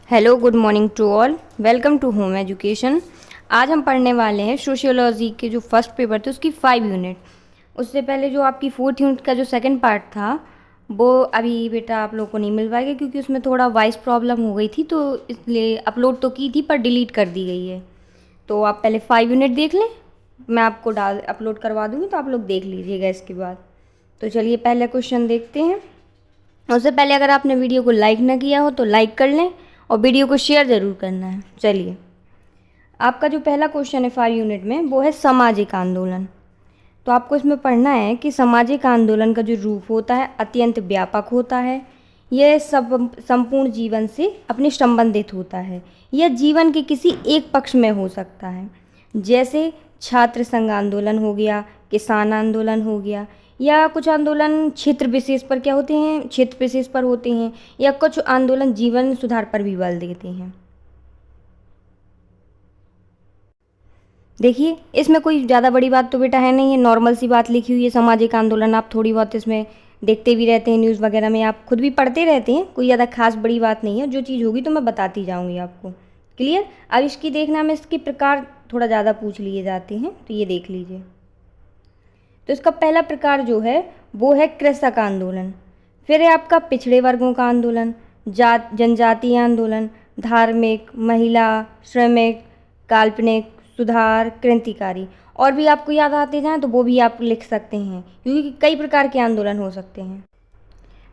Hello, good morning to all. Welcome to home education. आज हम पढ़ने वाले हैं सोशियोलॉजी के जो फर्स्ट पेपर थे उसकी 5 यूनिट। उससे पहले जो आपकी 4th यूनिट का जो सेकंड पार्ट था वो अभी बेटा आप लोगों को नहीं मिल पाएगा, क्योंकि उसमें थोड़ा वॉइस प्रॉब्लम हो गई थी, तो इसलिए अपलोड तो की थी पर डिलीट कर दी गई है। तो आप पहले 5 यूनिट देख लें, मैं आपको अपलोड करवा दूँगी, तो आप लोग देख लीजिएगा इसके बाद। तो चलिए पहले क्वेश्चन देखते हैं। उससे पहले अगर आपने वीडियो को लाइक ना किया हो तो लाइक कर लें और वीडियो को शेयर ज़रूर करना है। चलिए, आपका जो पहला क्वेश्चन है 5 यूनिट में वो है सामाजिक आंदोलन। तो आपको इसमें पढ़ना है कि सामाजिक आंदोलन का जो रूप होता है अत्यंत व्यापक होता है। यह सब संपूर्ण जीवन से अपने संबंधित होता है। यह जीवन के किसी एक पक्ष में हो सकता है, जैसे छात्र संघ आंदोलन हो गया, किसान आंदोलन हो गया, या कुछ आंदोलन क्षेत्र विशेष पर क्या होते हैं, क्षेत्र विशेष पर होते हैं, या कुछ आंदोलन जीवन सुधार पर भी बल देते हैं। देखिए, इसमें कोई ज़्यादा बड़ी बात तो बेटा है नहीं है, नॉर्मल सी बात लिखी हुई है। सामाजिक आंदोलन आप थोड़ी बहुत इसमें देखते भी रहते हैं, न्यूज़ वगैरह में आप खुद भी पढ़ते रहते हैं, कोई ज़्यादा खास बड़ी बात नहीं है। जो चीज़ होगी तो मैं बताती जाऊँगी आपको। क्लियर? अब इसकी देखना में इसके प्रकार थोड़ा ज़्यादा पूछ लिए जाते हैं, तो ये देख लीजिए। तो इसका पहला प्रकार जो है वो है कृषक आंदोलन। फिर है आपका पिछड़े वर्गों का आंदोलन, जनजातीय आंदोलन, धार्मिक, महिला, श्रमिक, काल्पनिक, सुधार, क्रांतिकारी। और भी आपको याद आते जाएं तो वो भी आप लिख सकते हैं, क्योंकि कई प्रकार के आंदोलन हो सकते हैं।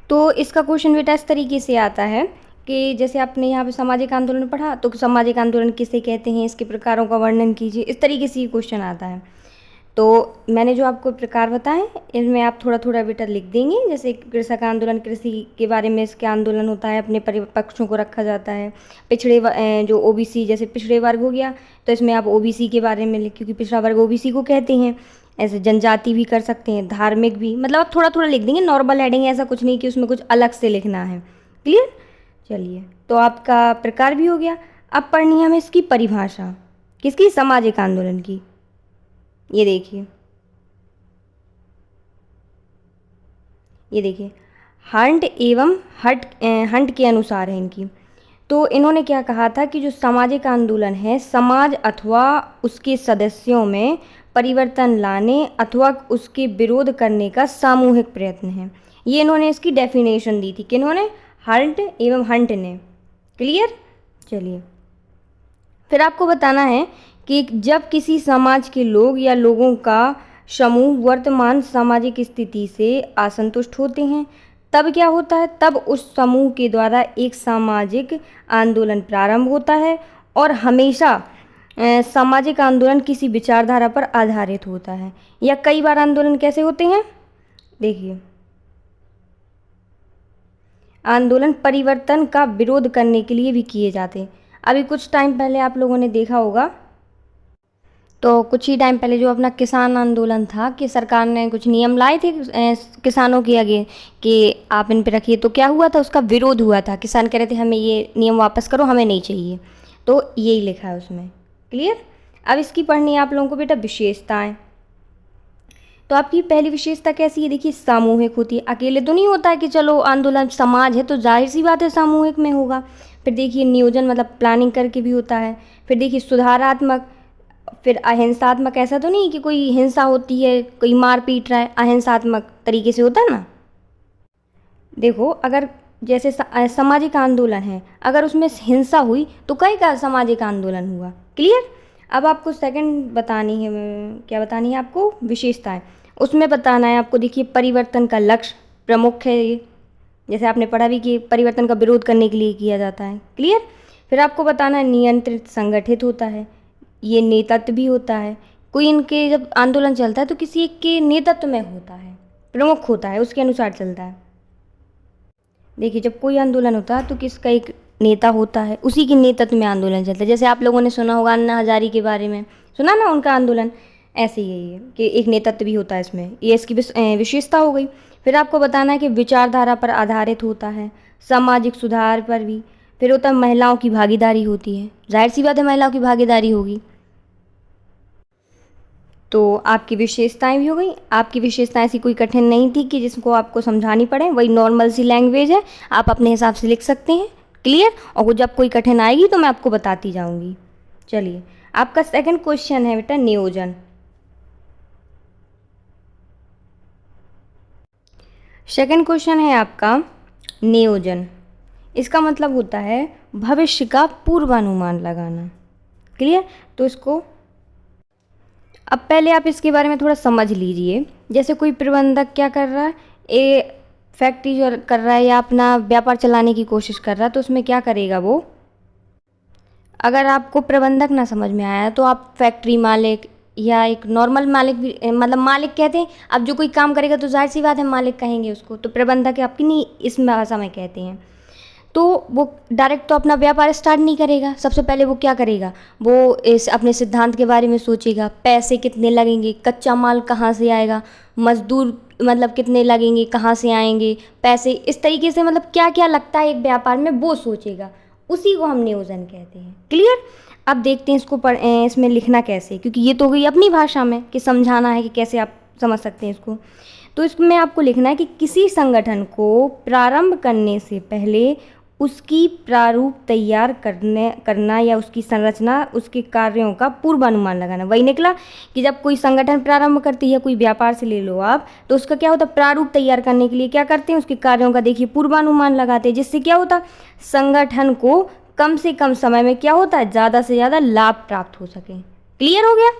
तो इसका क्वेश्चन बेटा इस तरीके से आता है कि जैसे आपने यहाँ पे सामाजिक आंदोलन पढ़ा, तो सामाजिक आंदोलन किसे कहते हैं, इसके प्रकारों का वर्णन कीजिए, इस तरीके से ये क्वेश्चन आता है। तो मैंने जो आपको प्रकार बताए इनमें आप थोड़ा थोड़ा बेटा लिख देंगे। जैसे कृषक आंदोलन, कृषि के बारे में इसके आंदोलन होता है, अपने पक्षों को रखा जाता है। जो ओबीसी जैसे पिछड़े वर्ग हो गया, तो इसमें आप ओबीसी के बारे में लिख, क्योंकि पिछड़ा वर्ग ओबीसी को कहते हैं। ऐसे जनजाति भी कर सकते हैं, धार्मिक भी, मतलब आप थोड़ा थोड़ा लिख देंगे, नॉर्मल हेडिंग, ऐसा कुछ नहीं कि उसमें कुछ अलग से लिखना है। क्लियर? चलिए, तो आपका प्रकार भी हो गया। अब पढ़नी है हमें इसकी परिभाषा, किसकी? सामाजिक आंदोलन की। ये देखिए, हंट एवं हंट के अनुसार है इनकी। तो इन्होंने क्या कहा था कि जो सामाजिक आंदोलन है समाज अथवा उसके सदस्यों में परिवर्तन लाने अथवा उसके विरोध करने का सामूहिक प्रयत्न है। ये इन्होंने इसकी डेफिनेशन दी थी, किन्होंने? हंट एवं हंट ने। क्लियर? चलिए, फिर आपको बताना है कि जब किसी समाज के लोग या लोगों का समूह वर्तमान सामाजिक स्थिति से असंतुष्ट होते हैं, तब क्या होता है? तब उस समूह के द्वारा एक सामाजिक आंदोलन प्रारंभ होता है, और हमेशा सामाजिक आंदोलन किसी विचारधारा पर आधारित होता है। या कई बार आंदोलन कैसे होते हैं? देखिए, आंदोलन परिवर्तन का विरोध करने के लिए भी किए जाते हैं। अभी कुछ टाइम पहले आप लोगों ने देखा होगा, तो कुछ ही टाइम पहले जो अपना किसान आंदोलन था कि सरकार ने कुछ नियम लाए थे किसानों के आगे कि आप इन पे रखिए, तो क्या हुआ था? उसका विरोध हुआ था। किसान कह रहे थे हमें ये नियम वापस करो, हमें नहीं चाहिए। तो यही लिखा है उसमें। क्लियर? अब इसकी पढ़नी है आप लोगों को बेटा विशेषताएं। तो आपकी पहली विशेषता कैसी है? देखिए, सामूहिक होती है, अकेले तो नहीं होता है कि चलो आंदोलन समाज है तो जाहिर सी बात है सामूहिक में होगा। फिर देखिए, नियोजन मतलब प्लानिंग करके भी होता है। फिर देखिए, सुधारात्मक। फिर अहिंसात्मक, ऐसा तो नहीं कि कोई हिंसा होती है, कोई मार पीट रहा है, अहिंसात्मक तरीके से होता है ना। देखो, अगर जैसे सामाजिक आंदोलन है, अगर उसमें हिंसा हुई तो कई का सामाजिक आंदोलन हुआ। क्लियर? अब आपको सेकंड बतानी है, क्या बतानी है आपको? विशेषताएं। उसमें बताना है आपको, देखिए, परिवर्तन का लक्ष्य प्रमुख है ये, जैसे आपने पढ़ा भी कि परिवर्तन का विरोध करने के लिए किया जाता है। क्लियर? फिर आपको बताना है नियंत्रित संगठित होता है, ये नेतृत्व भी होता है। कोई इनके जब आंदोलन चलता है तो किसी एक के नेतृत्व में होता है, प्रमुख होता है, उसके अनुसार चलता है। देखिए, जब कोई आंदोलन होता है तो किसका एक नेता होता है, उसी के नेतृत्व में आंदोलन चलता है। जैसे आप लोगों ने सुना होगा अन्ना हजारी के बारे में, सुना ना उनका आंदोलन, ऐसे ही है कि एक नेतृत्व भी होता है इसमें। ये इसकी विशेषता हो गई। फिर आपको बताना है कि विचारधारा पर आधारित होता है, सामाजिक सुधार पर भी। फिर होता है महिलाओं की भागीदारी होती है, जाहिर सी बात है महिलाओं की भागीदारी होगी। तो आपकी विशेषताएं भी हो गई। आपकी विशेषताएं ऐसी कोई कठिन नहीं थी कि जिसको आपको समझानी पड़े, वही नॉर्मल सी लैंग्वेज है, आप अपने हिसाब से लिख सकते हैं। क्लियर? और जब कोई कठिन आएगी तो मैं आपको बताती जाऊंगी। चलिए, आपका सेकंड क्वेश्चन है बेटा नियोजन। सेकंड क्वेश्चन है आपका नियोजन। इसका मतलब होता है भविष्य का पूर्वानुमान लगाना। क्लियर? तो इसको अब पहले आप इसके बारे में थोड़ा समझ लीजिए। जैसे कोई प्रबंधक क्या कर रहा है, फैक्ट्री जो कर रहा है या अपना व्यापार चलाने की कोशिश कर रहा है, तो उसमें क्या करेगा वो, अगर आपको प्रबंधक ना समझ में आया तो आप फैक्ट्री मालिक या एक नॉर्मल मालिक भी, मतलब मालिक कहते हैं। अब जो कोई काम करेगा तो जाहिर सी बात है मालिक कहेंगे उसको, तो प्रबंधक आपकी नहीं इस भाषा में कहते हैं। तो वो डायरेक्ट तो अपना व्यापार स्टार्ट नहीं करेगा। सबसे पहले वो क्या करेगा, वो इस अपने सिद्धांत के बारे में सोचेगा, पैसे कितने लगेंगे, कच्चा माल कहाँ से आएगा, मजदूर मतलब कितने लगेंगे, कहाँ से आएंगे पैसे, इस तरीके से मतलब क्या क्या लगता है एक व्यापार में वो सोचेगा। उसी को हम नियोजन कहते हैं। क्लियर? अब देखते हैं इसको इसमें लिखना कैसे, क्योंकि ये तो हो गई अपनी भाषा में कि समझाना है कि कैसे आप समझ सकते हैं इसको। तो इसमें आपको लिखना है कि किसी संगठन को प्रारंभ करने से पहले उसकी प्रारूप तैयार करना या उसकी संरचना, उसके कार्यों का पूर्वानुमान लगाना। वही निकला कि जब कोई संगठन प्रारंभ करती है, कोई व्यापार से ले लो आप, तो उसका क्या होता है, प्रारूप तैयार करने के लिए क्या करते हैं, उसके कार्यों का देखिए पूर्वानुमान लगाते हैं, जिससे क्या होता, संगठन को कम से कम समय में क्या होता है, ज़्यादा से ज़्यादा लाभ प्राप्त हो सके। क्लियर हो गया?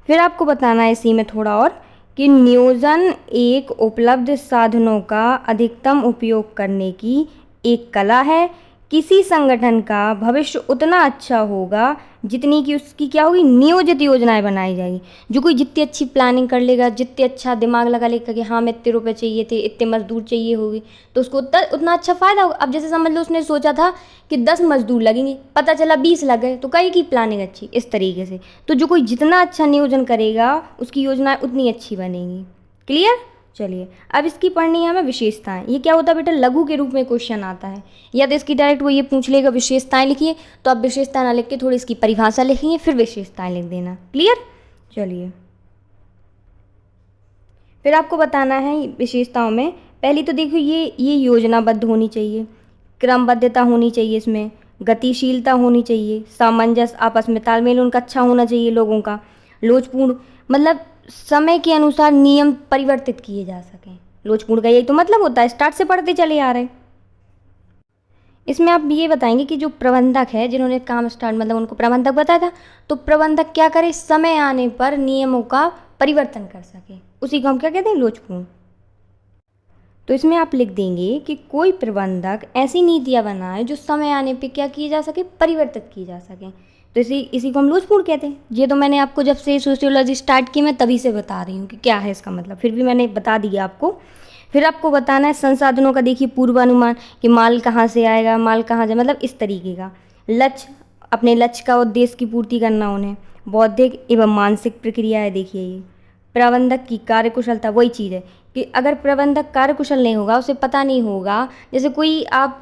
फिर आपको बताना है इसी में थोड़ा और कि नियोजन एक उपलब्ध साधनों का अधिकतम उपयोग करने की एक कला है। किसी संगठन का भविष्य उतना अच्छा होगा जितनी कि उसकी क्या होगी, नियोजित योजनाएं बनाई जाएगी। जो कोई जितनी अच्छी प्लानिंग कर लेगा, जितने अच्छा दिमाग लगा लेगा कि हाँ मैं इतने रुपए चाहिए थे, इतने मजदूर चाहिए होगी, तो उसको उतना अच्छा फ़ायदा होगा। अब जैसे समझ लो उसने सोचा था कि 10 मजदूर लगेंगे, पता चला 20 लग गए, तो कहीं की प्लानिंग अच्छी, इस तरीके से। तो जो कोई जितना अच्छा नियोजन करेगा उसकी योजनाएं उतनी अच्छी बनेंगी। क्लियर? चलिए, अब इसकी पढ़नी है हमें विशेषताएं। ये क्या होता है बेटा, लघु के रूप में क्वेश्चन आता है, या तो इसकी डायरेक्ट वो ये पूछ लेगा विशेषताएं लिखिए, तो आप विशेषताएं ना लिख के थोड़ी इसकी परिभाषा लिखेंगे, फिर विशेषताएं लिख देना। क्लियर? चलिए, फिर आपको बताना है विशेषताओं में। पहली तो देखो ये योजनाबद्ध होनी चाहिए, क्रमबद्धता होनी चाहिए, इसमें गतिशीलता होनी चाहिए, सामंजस्य, आपस में तालमेल उनका अच्छा होना चाहिए लोगों का, लोचपूर्ण मतलब समय के अनुसार नियम परिवर्तित किए जा सकें। लोचपूर्ण का यही तो मतलब होता है, स्टार्ट से पढ़ते चले आ रहे हैं। इसमें आप ये बताएंगे कि जो प्रबंधक है, जिन्होंने काम स्टार्ट मतलब उनको प्रबंधक बताया था, तो प्रबंधक क्या करे, समय आने पर नियमों का परिवर्तन कर सके, उसी को हम क्या कहते हैं, लोचपूर्ण। तो इसमें आप लिख देंगे कि कोई प्रबंधक ऐसी नीतियां बनाए जो समय आने पे क्या किए जा सके, परिवर्तित की जा सके, तो इसी को हम लोचपूर्ण कहते हैं। ये तो मैंने आपको जब से सोशियोलॉजी स्टार्ट की मैं तभी से बता रही हूँ कि क्या है इसका मतलब, फिर भी मैंने बता दिया आपको। फिर आपको बताना है संसाधनों का, देखिए पूर्वानुमान कि माल कहाँ से आएगा, माल कहाँ जाए, मतलब इस तरीके का। लक्ष्य, अपने लक्ष्य का उद्देश्य की पूर्ति करना उन्हें। बौद्धिक एवं मानसिक प्रक्रिया है, देखिए ये। प्रबंधक की कार्यकुशलता, वही चीज़ है कि अगर प्रबंधक कार्यकुशल नहीं होगा, उसे पता नहीं होगा, जैसे कोई आप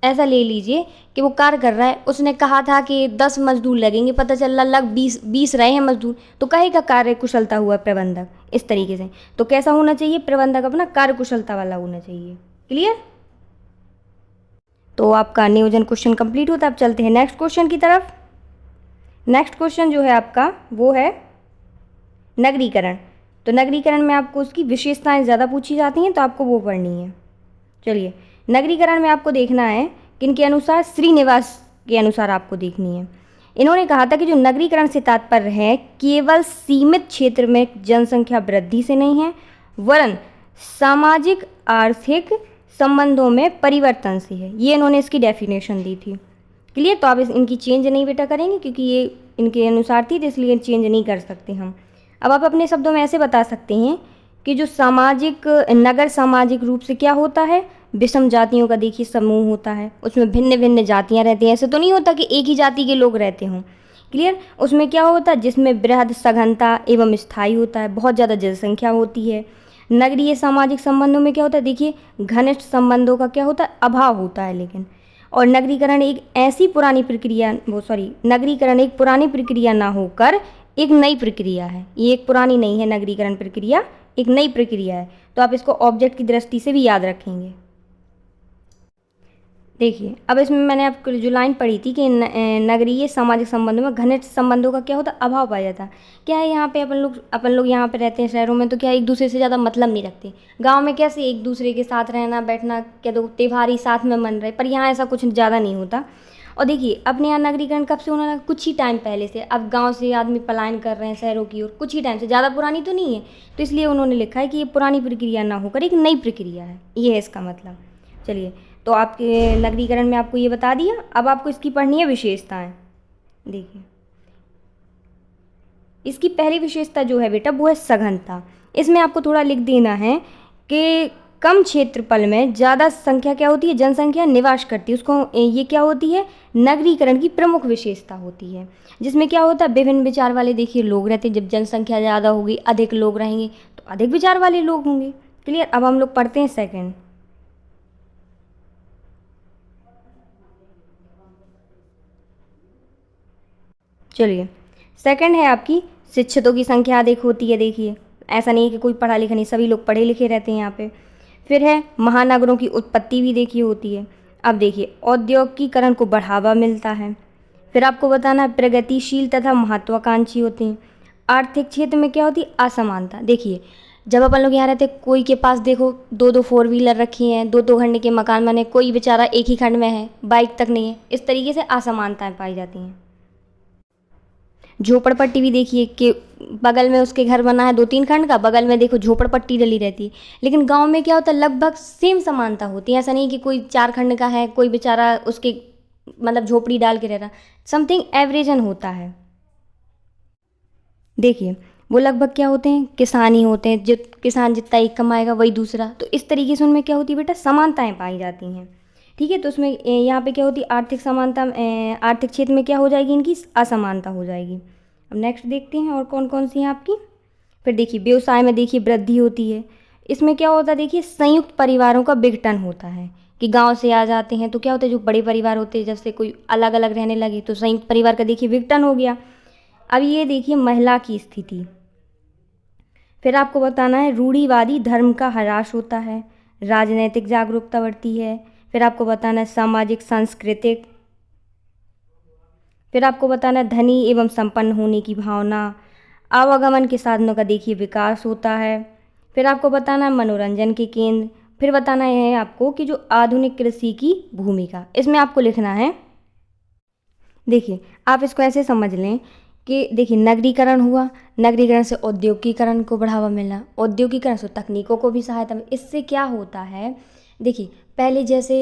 ऐसा ले लीजिए कि वो कार्य कर रहा है, उसने कहा था कि 10 मजदूर लगेंगे, पता चला लग 20 रहे हैं मजदूर, तो कहेगा कार्य कुशलता हुआ प्रबंधक, इस तरीके से। तो कैसा होना चाहिए, प्रबंधक अपना कार्य कुशलता वाला होना चाहिए। क्लियर? तो आपका नियोजन क्वेश्चन कंप्लीट होता है। अब चलते हैं नेक्स्ट क्वेश्चन की तरफ। नेक्स्ट क्वेश्चन जो है आपका वो है नगरीकरण। तो नगरीकरण में आपको उसकी विशेषताएं ज़्यादा पूछी जाती हैं, तो आपको वो पढ़नी है। चलिए, नगरीकरण में आपको देखना है किनके अनुसार, श्रीनिवास के अनुसार आपको देखनी है। इन्होंने कहा था कि जो नगरीकरण से तात्पर्य है केवल सीमित क्षेत्र में जनसंख्या वृद्धि से नहीं है, वरन सामाजिक आर्थिक संबंधों में परिवर्तन से है। ये इन्होंने इसकी डेफिनेशन दी थी। क्लियर? तो आप इनकी चेंज नहीं बेटा करेंगे, क्योंकि ये इनके अनुसार थी, तो इसलिए चेंज नहीं कर सकते हम। अब आप अपने शब्दों में ऐसे बता सकते हैं कि जो सामाजिक नगर सामाजिक रूप से क्या होता है, विषम जातियों का देखिए समूह होता है, उसमें भिन्न भिन्न जातियां रहती हैं। ऐसे तो नहीं होता कि एक ही जाति के लोग रहते हों। क्लियर? उसमें क्या होता है, जिसमें बृहद सघनता एवं स्थायी होता है, बहुत ज़्यादा जनसंख्या होती है। नगरीय सामाजिक संबंधों में क्या होता है, देखिए घनिष्ठ संबंधों का क्या होता है, अभाव होता है। लेकिन और नगरीकरण एक ऐसी पुरानी प्रक्रिया, नगरीकरण एक पुरानी प्रक्रिया ना होकर एक नई प्रक्रिया है। ये एक पुरानी नहीं है नगरीकरण प्रक्रिया, एक नई प्रक्रिया है। तो आप इसको ऑब्जेक्ट की दृष्टि से भी याद रखेंगे। देखिए, अब इसमें मैंने आपको जो लाइन पढ़ी थी कि नगरीय सामाजिक संबंधों में घनिष्ठ संबंधों का क्या होता है, अभाव पाया जाता है। क्या है, यहाँ पे अपन लोग यहाँ पे रहते हैं शहरों में, तो क्या एक दूसरे से ज़्यादा मतलब नहीं रखते। गाँव में कैसे एक दूसरे के साथ रहना बैठना, क्या तो त्योहार ही साथ में मन रहे, पर यहाँ ऐसा कुछ ज़्यादा नहीं होता। और देखिए, अपने यहाँ नगरीकरण कब से होने लगा, कुछ ही टाइम पहले से। अब गाँव से आदमी पलायन कर रहे हैं शहरों की ओर, कुछ ही टाइम से, ज़्यादा पुरानी तो नहीं है। तो इसलिए उन्होंने लिखा है कि ये पुरानी प्रक्रिया ना होकर एक नई प्रक्रिया है, ये है इसका मतलब। चलिए, तो आपके नगरीकरण में आपको ये बता दिया। अब आपको इसकी पढ़नी है विशेषताएं। देखिए, इसकी पहली विशेषता जो है बेटा, वो है सघनता। इसमें आपको थोड़ा लिख देना है कि कम क्षेत्रफल में ज़्यादा संख्या क्या होती है, जनसंख्या निवास करती है, उसको ये क्या होती है, नगरीकरण की प्रमुख विशेषता होती है। जिसमें क्या होता है, विभिन्न विचार वाले देखिए लोग रहते हैं। जब जनसंख्या ज़्यादा होगी, अधिक लोग रहेंगे, तो अधिक विचार वाले लोग होंगे। क्लियर। अब हम लोग पढ़ते हैं सेकंड। चलिए, सेकंड है आपकी शिक्षितों की संख्या अधिक होती है। देखिए, ऐसा नहीं है कि कोई पढ़ा लिखा नहीं, सभी लोग पढ़े लिखे रहते हैं यहाँ पे। फिर है महानगरों की उत्पत्ति भी देखिए होती है। अब देखिए, औद्योगिकीकरण को बढ़ावा मिलता है। फिर आपको बताना है प्रगतिशील तथा महत्वाकांक्षी होते हैं। आर्थिक क्षेत्र में क्या होती है, असमानता। देखिए, जब अपन लोग यहाँ रहते, कोई के पास देखो दो दो फोर व्हीलर रखी हैं, दो दो खंड के मकान बने, कोई बेचारा एक ही खंड में है, बाइक तक नहीं है। इस तरीके से असमानताएं पाई जाती हैं। झोपड़पट्टी भी देखिए कि बगल में उसके घर बना है 2-3 खंड का, बगल में देखो झोपड़पट्टी डली रहती है। लेकिन गांव में क्या होता है, लगभग सेम समानता होती है। ऐसा नहीं कि कोई 4 खंड का है, कोई बेचारा उसके मतलब झोपड़ी डाल के रह रहा। समथिंग एवरेजन होता है। देखिए, वो लगभग क्या होते हैं, किसान ही होते हैं। जो किसान जितना एक कमाएगा वही दूसरा, तो इस तरीके से उनमें क्या होती है बेटा, समानताएं पाई जाती हैं। ठीक है। तो उसमें यहाँ पे क्या होती है, आर्थिक समानता, आर्थिक क्षेत्र में क्या हो जाएगी, इनकी असमानता हो जाएगी। अब नेक्स्ट देखते हैं और कौन कौन सी हैं आपकी। फिर देखिए, व्यवसाय में देखिए वृद्धि होती है। इसमें क्या होता है, देखिए संयुक्त परिवारों का विघटन होता है कि गांव से आ जाते हैं तो क्या होता है, जो बड़े परिवार होते हैं जैसे कोई अलग अलग रहने लगे, तो संयुक्त परिवार का देखिए विघटन हो गया। अब ये देखिए महिला की स्थिति। फिर आपको बताना है रूढ़िवादी धर्म का ह्रास होता है, राजनैतिक जागरूकता बढ़ती है। फिर आपको बताना है सामाजिक सांस्कृतिक। फिर आपको बताना है धनी एवं संपन्न होने की भावना। आवागमन के साधनों का देखिए विकास होता है। फिर आपको बताना है मनोरंजन के केंद्र। फिर बताना है आपको कि जो आधुनिक कृषि की भूमिका, इसमें आपको लिखना है। देखिए, आप इसको ऐसे समझ लें कि देखिए नगरीकरण हुआ, नगरीकरण से औद्योगिकीकरण को बढ़ावा मिला, औद्योगिकीकरण से तकनीकों को भी सहायता मिली। इससे क्या होता है, देखिए पहले जैसे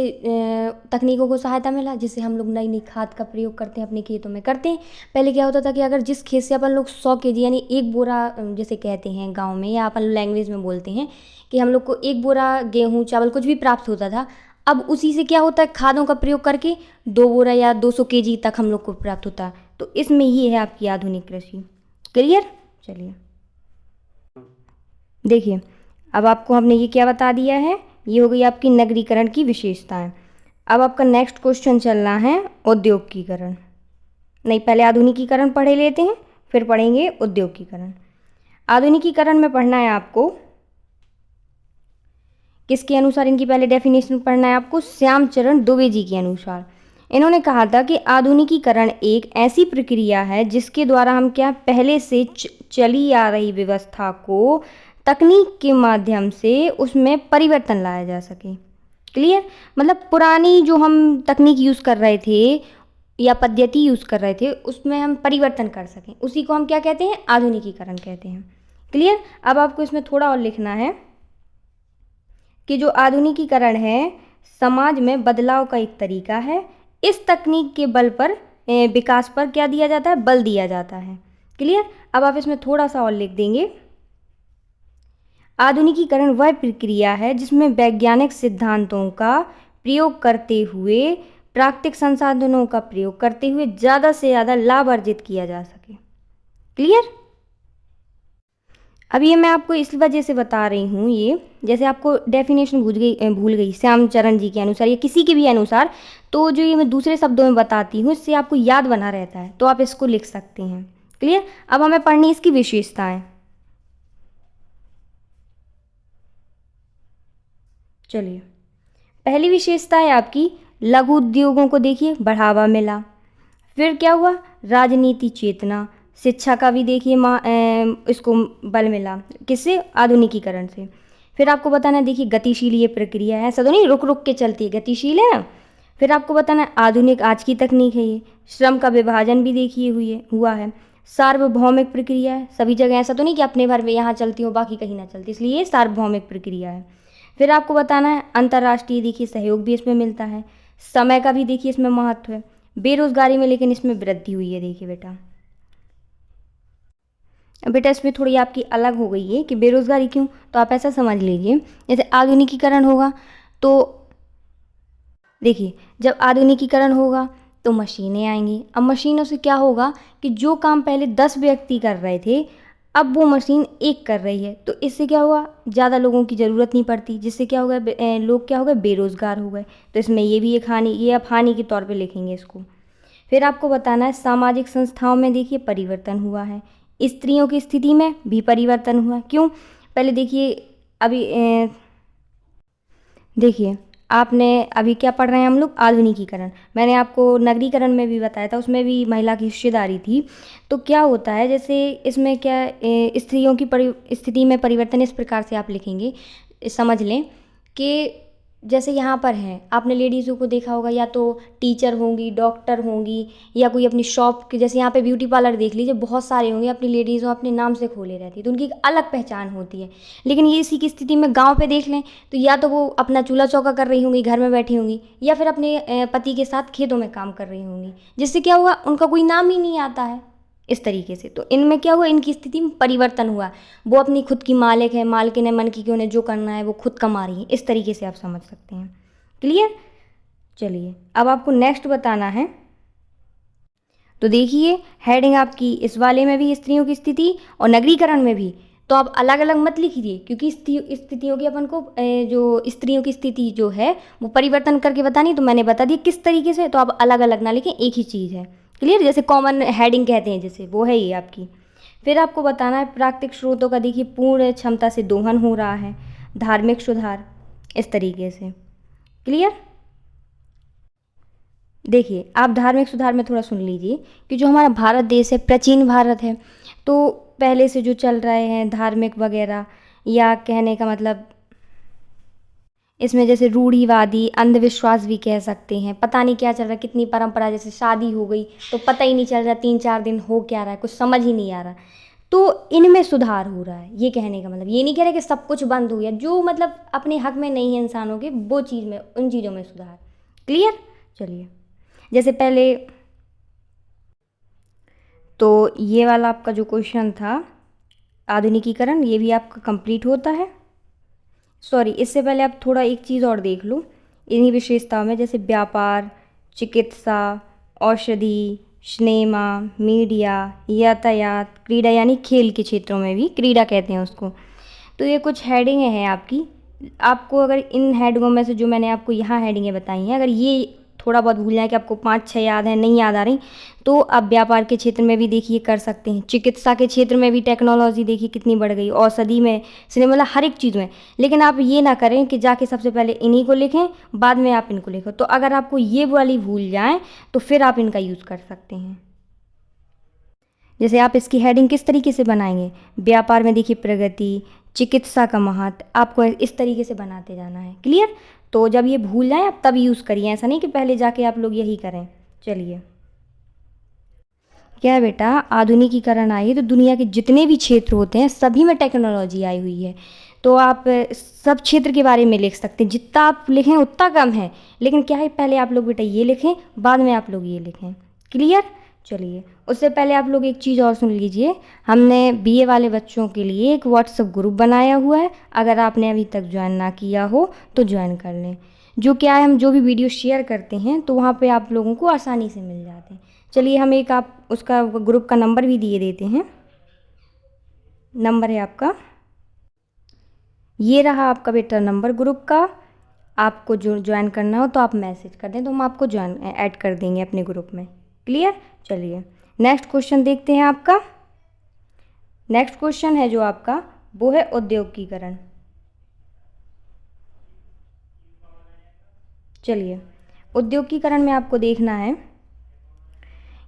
तकनीकों को सहायता मिला, जिससे हम लोग नई नई खाद का प्रयोग करते हैं, अपने खेतों में करते हैं। पहले क्या होता था कि अगर जिस खेत से अपन लोग 100 kg यानी एक बोरा, जैसे कहते हैं गांव में या अपन लैंग्वेज में बोलते हैं कि हम लोग को एक बोरा गेहूँ चावल कुछ भी प्राप्त होता था, अब उसी से क्या होता है, खादों का प्रयोग करके 2 बोरा या 200 kg तक हम लोग को प्राप्त होता है। तो इसमें ये है आपकी आधुनिक कृषि। क्लियर। चलिए, देखिए अब आपको हमने ये क्या बता दिया है, ये हो गई आपकी नगरीकरण की विशेषताएं। अब आपका नेक्स्ट क्वेश्चन चलना है औद्योगिकीकरण। नहीं, पहले आधुनिकीकरण पढ़े लेते हैं, फिर पढ़ेंगे औद्योगिकीकरण। आधुनिकीकरण में पढ़ना है आपको किसके अनुसार, इनकी पहले डेफिनेशन पढ़ना है आपको श्यामचरण दुबे जी के अनुसार। इन्होंने कहा था कि आधुनिकीकरण एक ऐसी प्रक्रिया है जिसके द्वारा हम क्या, पहले से चली आ रही व्यवस्था को तकनीक के माध्यम से उसमें परिवर्तन लाया जा सके। क्लियर। मतलब पुरानी जो हम तकनीक यूज़ कर रहे थे या पद्धति यूज़ कर रहे थे, उसमें हम परिवर्तन कर सकें, उसी को हम क्या कहते हैं, आधुनिकीकरण कहते हैं। क्लियर। अब आपको इसमें थोड़ा और लिखना है कि जो आधुनिकीकरण है समाज में बदलाव का एक तरीका है। इस तकनीक के बल पर विकास पर क्या दिया जाता है, बल दिया जाता है। क्लियर। अब आप इसमें थोड़ा सा और लिख देंगे, आधुनिकीकरण वह प्रक्रिया है जिसमें वैज्ञानिक सिद्धांतों का प्रयोग करते हुए, प्राकृतिक संसाधनों का प्रयोग करते हुए ज़्यादा से ज़्यादा लाभ अर्जित किया जा सके। क्लियर। अब ये मैं आपको इस वजह से बता रही हूँ, ये जैसे आपको डेफिनेशन भूल गई श्यामचरण जी के अनुसार या किसी के भी अनुसार, तो जो ये मैं दूसरे शब्दों में बताती हूँ इससे आपको याद बना रहता है, तो आप इसको लिख सकते हैं। क्लियर। अब हमें पढ़नी इसकी विशेषताएं। चलिए, पहली विशेषता है आपकी लघु उद्योगों को देखिए बढ़ावा मिला। फिर क्या हुआ, राजनीति चेतना, शिक्षा का भी देखिए इसको बल मिला, किससे, आधुनिकीकरण से। फिर आपको बताना है देखिए गतिशील ये प्रक्रिया है, ऐसा तो नहीं रुक रुक के चलती है, गतिशील है ना। फिर आपको बताना है आधुनिक आज की तकनीक है ये। श्रम का विभाजन भी देखिए हुआ है। सार्वभौमिक प्रक्रिया है, सभी जगह ऐसा तो नहीं कि अपने भर में यहाँ चलती हो बाकी कहीं ना चलती, इसलिए ये सार्वभौमिक प्रक्रिया है। फिर आपको बताना है अंतर्राष्ट्रीय देखिए सहयोग भी इसमें मिलता है। समय का भी देखिए इसमें महत्व है। बेरोजगारी में लेकिन इसमें वृद्धि हुई है देखिए बेटा। बेटा इसमें थोड़ी आपकी अलग हो गई है कि बेरोजगारी क्यों, तो आप ऐसा समझ लीजिए जैसे आधुनिकीकरण होगा तो देखिए जब आधुनिकीकरण होगा तो मशीनें आएंगी। अब मशीनों से क्या होगा कि जो काम पहले 10 व्यक्ति कर रहे थे अब वो मशीन एक कर रही है, तो इससे क्या हुआ, ज़्यादा लोगों की ज़रूरत नहीं पड़ती, जिससे क्या हो गया, लोग क्या हो गए, बेरोज़गार हो गए। तो इसमें ये भी एक हानि, ये आप हानि के तौर पे लिखेंगे इसको। फिर आपको बताना है सामाजिक संस्थाओं में देखिए परिवर्तन हुआ है। स्त्रियों की स्थिति में भी परिवर्तन हुआ है। क्यों, पहले देखिए अभी देखिए आपने अभी क्या पढ़ रहे हैं हम लोग, आधुनिकीकरण। मैंने आपको नगरीकरण में भी बताया था, उसमें भी महिला की हिस्सेदारी थी। तो क्या होता है जैसे इसमें क्या स्त्रियों की स्थिति में परिवर्तन इस प्रकार से आप लिखेंगे, समझ लें कि जैसे यहाँ पर हैं, आपने लेडीज़ों को देखा होगा या तो टीचर होंगी, डॉक्टर होंगी, या कोई अपनी शॉप के, जैसे यहाँ पे ब्यूटी पार्लर देख लीजिए बहुत सारे होंगे, अपनी लेडीज़ों अपने नाम से खोले रहती है, तो उनकी एक अलग पहचान होती है। लेकिन ये इसी की स्थिति में गांव पे देख लें तो या तो वो अपना चूल्हा चौका कर रही होंगी, घर में बैठी होंगी, या फिर अपने पति के साथ खेतों में काम कर रही होंगी, जिससे क्या हुआ, उनका कोई नाम ही नहीं आता है इस तरीके से। तो इनमें क्या हुआ, इनकी स्थिति में परिवर्तन हुआ। वो अपनी खुद की मालिक है, मालकिन है मन की, कि उन्हें जो करना है वो खुद कमा रही है। इस तरीके से आप समझ सकते हैं। क्लियर। चलिए अब आपको नेक्स्ट बताना है। तो देखिए हेडिंग आपकी इस वाले में भी स्त्रियों की स्थिति और नगरीकरण में भी, तो आप अलग अलग मत लिखिए, क्योंकि स्थितियों की अपन को जो स्त्रियों की स्थिति जो है वो परिवर्तन करके बतानी, तो मैंने बता दिया किस तरीके से। तो आप अलग अलग ना लिखें, एक ही चीज़ है। क्लियर, जैसे कॉमन हेडिंग कहते हैं जैसे, वो है ये आपकी। फिर आपको बताना है प्राकृतिक स्रोतों का देखिए पूर्ण क्षमता से दोहन हो रहा है। धार्मिक सुधार, इस तरीके से। क्लियर। देखिए आप धार्मिक सुधार में थोड़ा सुन लीजिए कि जो हमारा भारत देश है, प्राचीन भारत है, तो पहले से जो चल रहे हैं धार्मिक वगैरह, या कहने का मतलब इसमें जैसे रूढ़िवादी अंधविश्वास भी कह सकते हैं, पता नहीं क्या चल रहा है, कितनी परंपरा, जैसे शादी हो गई तो पता ही नहीं चल रहा 3-4 दिन हो क्या रहा है, कुछ समझ ही नहीं आ रहा। तो इनमें सुधार हो रहा है, ये कहने का मतलब। ये नहीं कह रहे कि सब कुछ बंद हो गया, जो मतलब अपने हक में नहीं है इंसानों के, वो चीज़ में, उन चीज़ों में सुधार। क्लियर। चलिए जैसे पहले तो ये वाला आपका जो क्वेश्चन था आधुनिकीकरण, ये भी आपका कंप्लीट होता है। सॉरी, इससे पहले आप थोड़ा एक चीज़ और देख लो इन्हीं विशेषताओं में, जैसे व्यापार, चिकित्सा, औषधि, सिनेमा, मीडिया, यातायात, क्रीड़ा, यानी खेल के क्षेत्रों में भी, क्रीड़ा कहते हैं उसको। तो ये कुछ हेडिंगें हैं आपकी। आपको अगर इन हेडिंगों में से जो मैंने आपको यहाँ हेडिंगें बताई हैं, अगर ये थोड़ा बहुत भूल जाए कि आपको 5-6 याद है, नहीं याद आ रही, तो आप व्यापार के क्षेत्र में भी देखिए कर सकते हैं। चिकित्सा के क्षेत्र में भी टेक्नोलॉजी देखिए कितनी बढ़ गई, औषधि में, सिनेमा, मतलब हर एक चीज़ में। लेकिन आप ये ना करें कि जाके सबसे पहले इन्हीं को लिखें, बाद में आप इनको लिखो। तो अगर आपको ये वाली भूल जाए तो फिर आप इनका यूज़ कर सकते हैं। जैसे आप इसकी हेडिंग किस तरीके से बनाएंगे, व्यापार में देखिए प्रगति, चिकित्सा का महत्व, आपको इस तरीके से बनाते जाना है। क्लियर। तो जब ये भूल जाएं आप तब यूज़ करिए, ऐसा नहीं कि पहले जाके आप लोग यही करें। चलिए क्या है बेटा, आधुनिकीकरण आई है तो दुनिया के जितने भी क्षेत्र होते हैं सभी में टेक्नोलॉजी आई हुई है। तो आप सब क्षेत्र के बारे में लिख सकते हैं, जितना आप लिखें उतना कम है। लेकिन क्या है, पहले आप लोग बेटा ये लिखें, बाद में आप लोग ये लिखें। क्लियर। चलिए उससे पहले आप लोग एक चीज़ और सुन लीजिए, हमने बीए वाले बच्चों के लिए एक व्हाट्सएप ग्रुप बनाया हुआ है। अगर आपने अभी तक ज्वाइन ना किया हो तो ज्वाइन कर लें। जो क्या है, हम जो भी वीडियो शेयर करते हैं तो वहाँ पे आप लोगों को आसानी से मिल जाते हैं। चलिए हम एक आप उसका ग्रुप का नंबर भी दिए देते हैं। नंबर है आपका, ये रहा आपका बेटा नंबर ग्रुप का। आपको जो ज्वाइन करना हो तो आप मैसेज कर दें, तो हम आपको ज्वाइन ऐड कर देंगे अपने ग्रुप में। क्लियर। चलिए नेक्स्ट क्वेश्चन देखते हैं आपका। नेक्स्ट क्वेश्चन है जो आपका, वो है औद्योगिकीकरण। चलिए औद्योगिकीकरण में आपको देखना है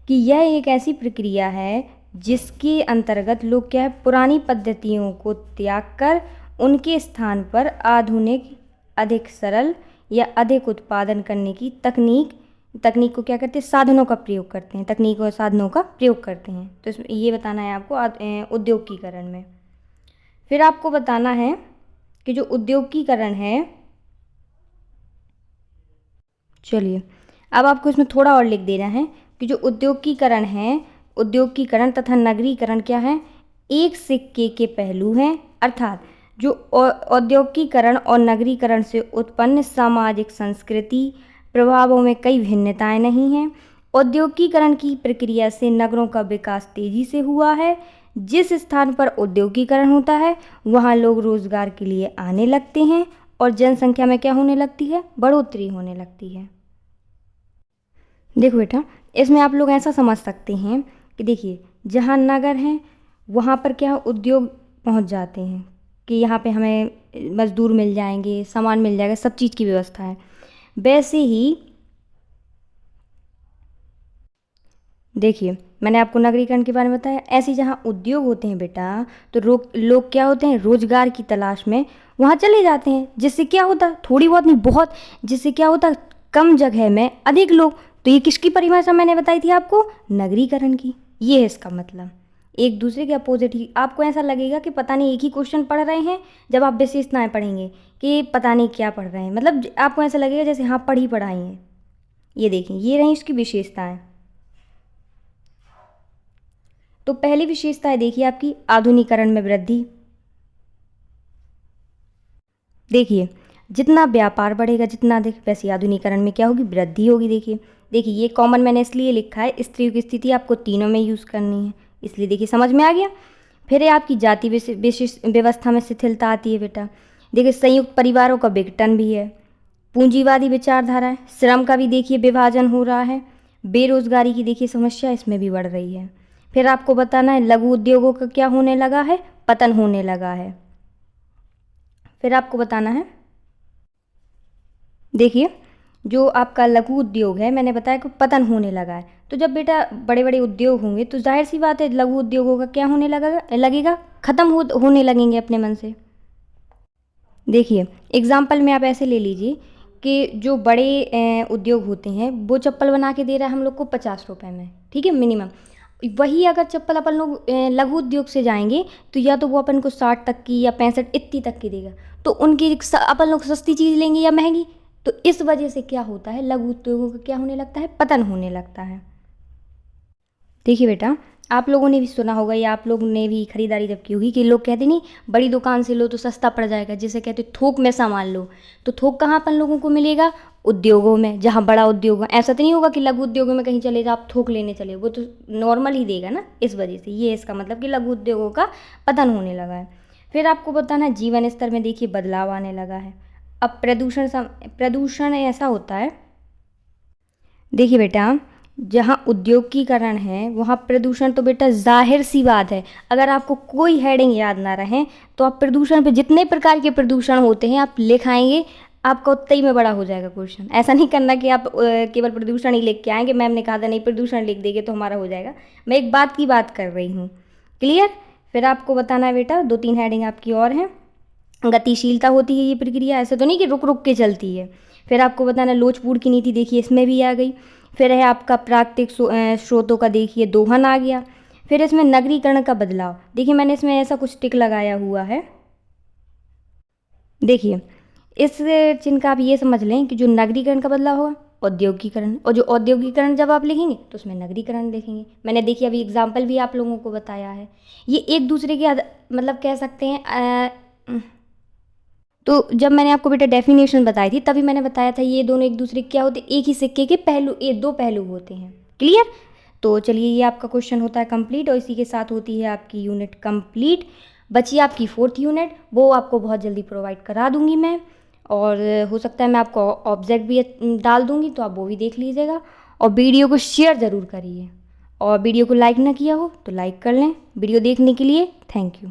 कि यह एक ऐसी प्रक्रिया है जिसके अंतर्गत लोग क्या है, पुरानी पद्धतियों को त्याग कर उनके स्थान पर आधुनिक, अधिक सरल या अधिक उत्पादन करने की तकनीक को क्या करते हैं, साधनों का प्रयोग करते हैं, तकनीक और साधनों का प्रयोग करते हैं। तो इसमें ये बताना है आपको औद्योगिकीकरण में। फिर आपको बताना है कि जो औद्योगिकीकरण है, चलिए अब आपको इसमें थोड़ा और लिख देना है कि जो औद्योगिकीकरण है, औद्योगिकीकरण तथा नगरीकरण क्या है, एक सिक्के के पहलू हैं। अर्थात जो औद्योगिकीकरण और नगरीकरण से उत्पन्न सामाजिक संस्कृति प्रभावों में कई भिन्नताएं नहीं हैं। औद्योगिकीकरण की प्रक्रिया से नगरों का विकास तेजी से हुआ है। जिस स्थान पर औद्योगिकीकरण होता है वहाँ लोग रोजगार के लिए आने लगते हैं और जनसंख्या में क्या होने लगती है, बढ़ोतरी होने लगती है। देखो बेटा, इसमें आप लोग ऐसा समझ सकते हैं कि देखिए, जहाँ नगर हैं वहाँ पर क्या उद्योग पहुँच जाते हैं कि यहाँ पे हमें मज़दूर मिल जाएंगे, सामान मिल जाएगा, सब चीज़ की व्यवस्था है। वैसे ही देखिए, मैंने आपको नगरीकरण के बारे में बताया। ऐसे जहाँ उद्योग होते हैं बेटा, तो लोग क्या होते हैं, रोजगार की तलाश में वहाँ चले जाते हैं। जिससे क्या होता, थोड़ी बहुत नहीं बहुत, जिससे क्या होता, कम जगह में अधिक लोग। तो ये किसकी परिभाषा मैंने बताई थी आपको, नगरीकरण की। ये है इसका मतलब, एक दूसरे के अपोजिट ही। आपको ऐसा लगेगा कि पता नहीं एक ही क्वेश्चन पढ़ रहे हैं, जब आप विशेषताएं पढ़ेंगे कि पता नहीं क्या पढ़ रहे हैं, मतलब आपको ऐसा लगेगा जैसे हाँ पढ़ाई है। ये देखें, ये रही इसकी विशेषताएं। तो पहली विशेषता है देखिए आपकी, आधुनिकीकरण में वृद्धि। देखिए, जितना व्यापार बढ़ेगा, जितना अधिक, वैसे आधुनिकीकरण में क्या होगी, वृद्धि होगी। देखिए ये कॉमन मैंने इसलिए लिखा है, स्त्रियों की स्थिति आपको तीनों में यूज़ करनी है, इसलिए देखिए समझ में आ गया। फिर है आपकी जाति विशिष्ट व्यवस्था में शिथिलता आती है बेटा। देखिए, संयुक्त परिवारों का विघटन भी है, पूंजीवादी विचारधारा है, श्रम का भी देखिए विभाजन हो रहा है, बेरोजगारी की देखिए समस्या इसमें भी बढ़ रही है। फिर आपको बताना है लघु उद्योगों का क्या होने लगा है, पतन होने लगा है। फिर आपको बताना है, देखिए जो आपका लघु उद्योग है, मैंने बताया कि पतन होने लगा है। तो जब बेटा बड़े बड़े उद्योग होंगे तो जाहिर सी बात है लघु उद्योगों का क्या होने लगेगा, खत्म होने लगेंगे अपने मन से। देखिए एग्जाम्पल में आप ऐसे ले लीजिए कि जो बड़े उद्योग होते हैं वो चप्पल बना के दे रहा है हम लोग को 50 रुपये में, ठीक है, मिनिमम। वही अगर चप्पल अपन लोग लघु उद्योग से जाएंगे तो या तो वो अपन को 60 तक की या 65 इतनी तक की देगा, तो उनकी अपन लोग सस्ती चीज़ लेंगे या महंगी। तो इस वजह से क्या होता है, लघु उद्योगों का क्या होने लगता है, पतन होने लगता है। देखिए बेटा, आप लोगों ने भी सुना होगा या आप लोगों ने भी खरीदारी जब की होगी कि लोग कहते नहीं बड़ी दुकान से लो तो सस्ता पड़ जाएगा, जिसे कहते थोक में सामान लो। तो थोक कहाँ अपन लोगों को मिलेगा, उद्योगों में, जहाँ बड़ा उद्योग है। ऐसा तो नहीं होगा कि लघु उद्योगों में कहीं चले जाओ आप थोक लेने चले, वो तो नॉर्मल ही देगा ना। इस वजह से ये इसका मतलब कि लघु उद्योगों का पतन होने लगा है। फिर आपको बताना है जीवन स्तर में देखिए बदलाव आने लगा है। अब प्रदूषण ऐसा होता है, देखिए बेटा जहाँ उद्योगिकीकरण है वहाँ प्रदूषण तो बेटा जाहिर सी बात है, अगर आपको कोई हेडिंग याद ना रहे तो आप प्रदूषण पे जितने प्रकार के प्रदूषण होते हैं आप लिखाएंगे, आपका उतना ही में बड़ा हो जाएगा क्वेश्चन। ऐसा नहीं करना कि आप केवल प्रदूषण ही लिख के आएंगे, मैम ने कहा था नहीं प्रदूषण लिख देंगे तो हमारा हो जाएगा। मैं एक बात की बात कर रही हूँ, क्लियर। फिर आपको बताना है बेटा 2-3 हेडिंग आपकी और हैं। गतिशीलता होती है ये प्रक्रिया, ऐसे तो नहीं कि रुक रुक के चलती है। फिर आपको बताना लोचपूड़ की नीति, देखिए इसमें भी आ गई। फिर है आपका प्राकृतिक स्रोतों का देखिए दोहन आ गया। फिर इसमें नगरीकरण का बदलाव, देखिए मैंने इसमें ऐसा कुछ टिक लगाया हुआ है। देखिए इस चिन्ह का आप ये समझ लें कि जो नगरीकरण का बदलाव होगा औद्योगिकीकरण, और जो औद्योगिकीकरण जब आप लिखेंगे तो उसमें नगरीकरण लिखेंगे। मैंने देखिए अभी एग्जाम्पल भी आप लोगों को बताया है, ये एक दूसरे के मतलब कह सकते हैं। तो जब मैंने आपको बेटा डेफिनेशन बताई थी तभी मैंने बताया था ये दोनों एक दूसरे क्या होते हैं, एक ही सिक्के के पहलू, ये 2 पहलू होते हैं, क्लियर। तो चलिए ये आपका क्वेश्चन होता है कंप्लीट, और इसी के साथ होती है आपकी यूनिट कंप्लीट। बची आपकी 4th यूनिट, वो आपको बहुत जल्दी प्रोवाइड करा दूंगी मैं, और हो सकता है मैं आपको ऑब्जेक्ट भी डाल दूंगी तो आप वो भी देख लीजिएगा। और वीडियो को शेयर ज़रूर करिए, और वीडियो को लाइक ना किया हो तो लाइक कर लें। वीडियो देखने के लिए थैंक यू।